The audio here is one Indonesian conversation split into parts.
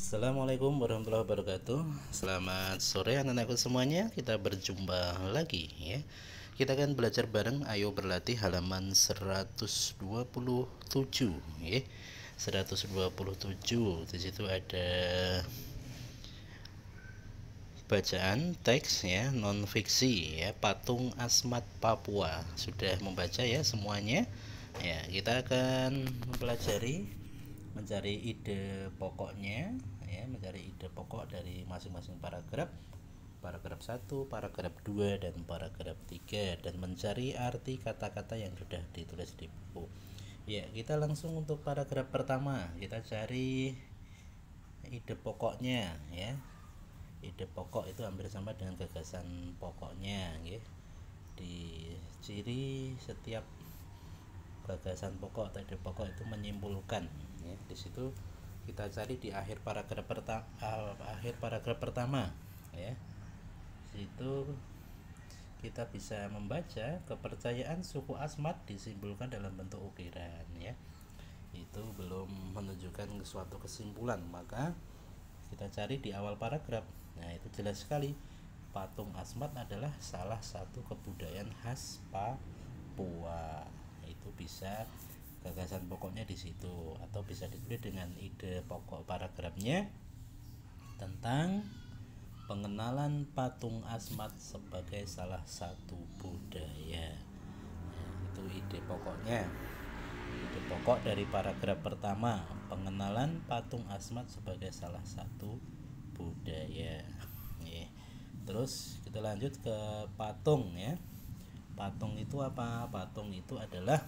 Assalamualaikum warahmatullahi wabarakatuh. Selamat sore anak-anakku semuanya. Kita berjumpa lagi ya. Kita akan belajar bareng. Ayo berlatih halaman 127 ya. 127. Di situ ada bacaan teks ya, non fiksi ya, Patung Asmat Papua. Sudah membaca ya semuanya? Ya, kita akan mempelajari, mencari ide pokoknya ya, mencari ide pokok dari masing-masing paragraf. Paragraf 1, paragraf 2 dan paragraf 3, dan mencari arti kata-kata yang sudah ditulis di buku. Ya, kita langsung untuk paragraf pertama. Kita cari ide pokoknya ya. Ide pokok itu hampir sama dengan gagasan pokoknya ya. Di ciri setiap gagasan pokok atau ide pokok itu menyimpulkan ya. Di situ kita cari di akhir paragraf pertama ya. Situ kita bisa membaca kepercayaan suku Asmat disimpulkan dalam bentuk ukiran ya. Itu belum menunjukkan suatu kesimpulan, maka kita cari di awal paragraf. Nah, itu jelas sekali, patung Asmat adalah salah satu kebudayaan khas Papua. Itu bisa gagasan pokoknya di situ, atau bisa ditulis dengan ide pokok paragrafnya tentang pengenalan patung Asmat sebagai salah satu budaya. Nah, itu ide pokoknya. Ide pokok dari paragraf pertama, pengenalan patung Asmat sebagai salah satu budaya. Terus kita lanjut ke patung ya. Patung itu apa? Patung itu adalah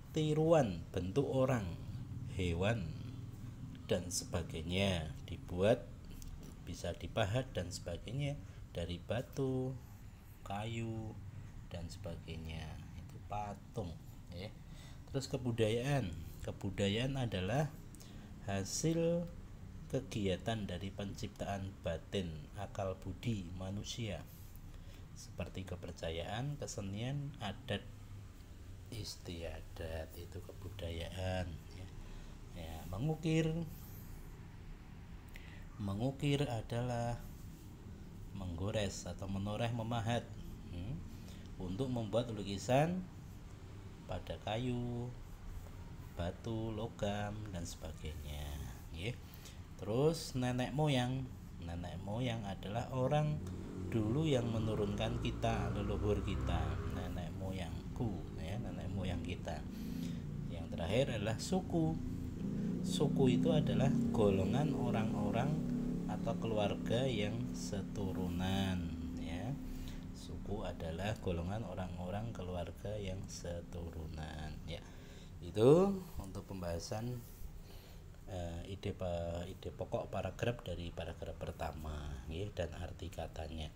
tiruan bentuk orang, hewan, dan sebagainya, dibuat, bisa dipahat dan sebagainya dari batu, kayu, dan sebagainya. Itu patung ya. Terus kebudayaan. Kebudayaan adalah hasil kegiatan dari penciptaan batin akal budi manusia, seperti kepercayaan, kesenian, adat istiadat. Itu kebudayaan ya. Ya, mengukir adalah menggores atau menoreh, memahat untuk membuat lukisan pada kayu, batu, logam, dan sebagainya ya. Terus nenek moyang adalah orang dulu yang menurunkan kita, leluhur kita, nenek moyangku ya, nenek moyang kita. Yang terakhir adalah suku. Suku itu adalah golongan orang-orang atau keluarga yang seturunan ya. Suku adalah golongan orang-orang keluarga yang seturunan ya. Itu untuk pembahasan ide pokok paragraf dari paragraf pertama ya, dan arti katanya.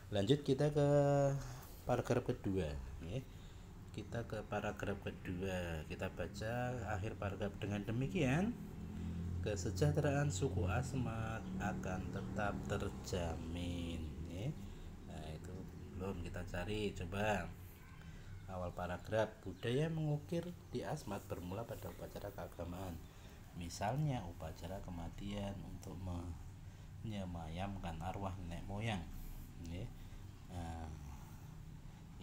Lanjut kita ke paragraf kedua ya. Kita ke paragraf kedua, kita baca akhir paragraf dengan demikian: kesejahteraan suku Asmat akan tetap terjamin ya. Nah, itu belum kita cari. Coba awal paragraf, budaya mengukir di Asmat bermula pada upacara keagamaan, misalnya upacara kematian untuk menyemayamkan arwah nenek moyang ya. Nah,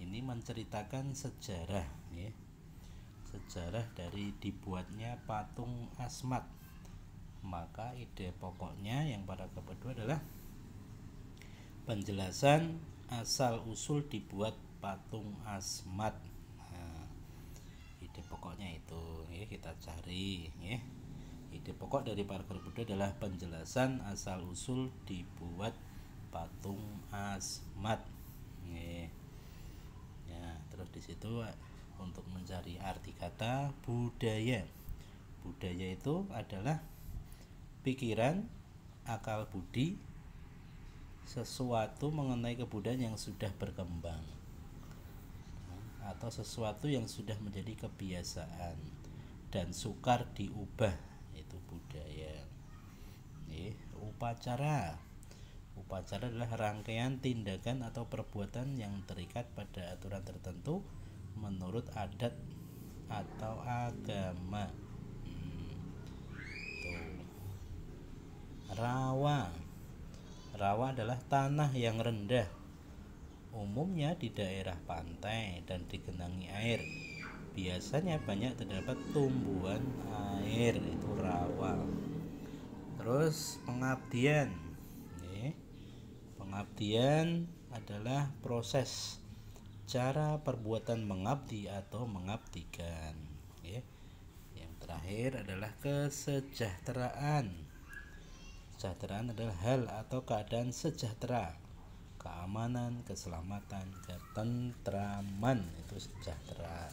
ini menceritakan sejarah ya, sejarah dari dibuatnya patung Asmat. Maka ide pokoknya yang paragraf kedua adalah penjelasan asal usul dibuat patung Asmat. Nah, ide pokoknya itu ya, kita cari ya. Ide pokok dari paragraf kedua adalah penjelasan asal usul dibuat patung Asmat ya. Ya, terus di situ untuk mencari arti kata budaya. Budaya itu adalah pikiran, akal budi, sesuatu mengenai kebudayaan yang sudah berkembang atau sesuatu yang sudah menjadi kebiasaan dan sukar diubah. Itu budaya. Upacara adalah rangkaian tindakan atau perbuatan yang terikat pada aturan tertentu menurut adat atau agama. Tuh. rawa. Rawa adalah tanah yang rendah, umumnya di daerah pantai dan digenangi air. Biasanya banyak terdapat tumbuhan air, itu rawa. Terus pengabdian. Pengabdian adalah proses cara perbuatan mengabdi atau mengabdikan. Yang terakhir adalah kesejahteraan. Kesejahteraan adalah hal atau keadaan sejahtera, keamanan, keselamatan, ketentraman, itu sejahtera.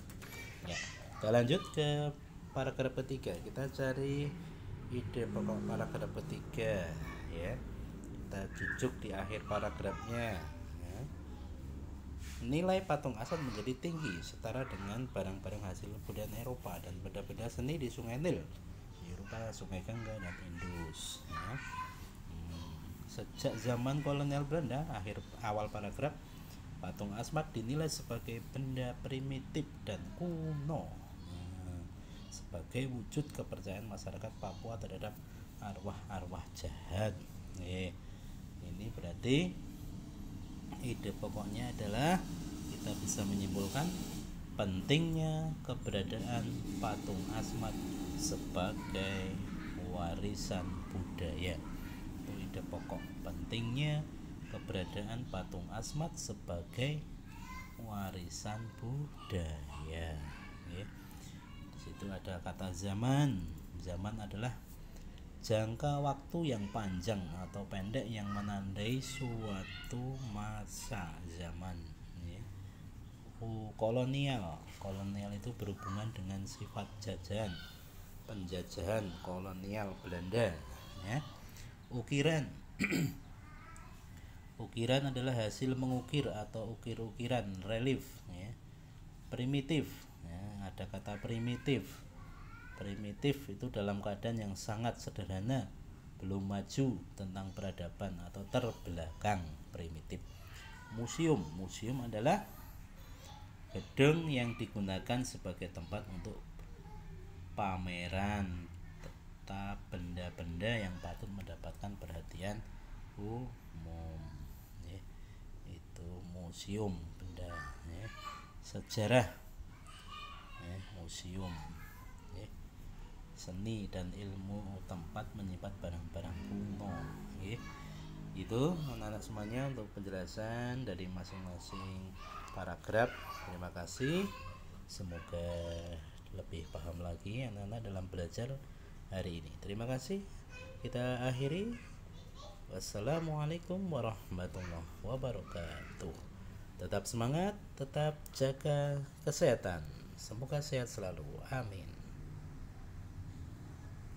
Kita lanjut ke paragraf ketiga. Kita cari ide pokok paragraf ketiga, kita jujuk di akhir paragrafnya. Nilai patung Asmat menjadi tinggi setara dengan barang-barang hasil kebudayaan Eropa dan benda-benda seni di Sungai Nil, Eropa, Sungai Gangga dan Indus. Sejak zaman kolonial Belanda, awal paragraf, patung Asmat dinilai sebagai benda primitif dan kuno, sebagai wujud kepercayaan masyarakat Papua terhadap arwah-arwah jahat. Ini berarti ide pokoknya adalah kita bisa menyimpulkan pentingnya keberadaan patung Asmat sebagai warisan budaya. Itu ide pokok, pentingnya keberadaan patung Asmat sebagai warisan budaya. Di situ ada kata zaman. Zaman adalah jangka waktu yang panjang atau pendek yang menandai suatu masa zaman. Kolonial. Kolonial itu berhubungan dengan sifat jajahan, penjajahan kolonial Belanda. Ukiran. Ukiran adalah hasil mengukir atau ukir-ukiran, relief. Primitif. Ada kata primitif. Primitif itu dalam keadaan yang sangat sederhana, belum maju tentang peradaban atau terbelakang, primitif. Museum. Museum adalah gedung yang digunakan sebagai tempat untuk pameran tetap benda-benda yang patut mendapatkan perhatian umum. Itu museum, benda. Sejarah. Museum. Seni dan ilmu, tempat menyimpan barang-barang kuno. Itu anak-anak semuanya untuk penjelasan dari masing-masing paragraf. Terima kasih. Semoga lebih paham lagi anak-anak dalam belajar hari ini. Terima kasih. Kita akhiri. Wassalamualaikum warahmatullahi wabarakatuh. Tetap semangat, tetap jaga kesehatan. Semoga sehat selalu. Amin.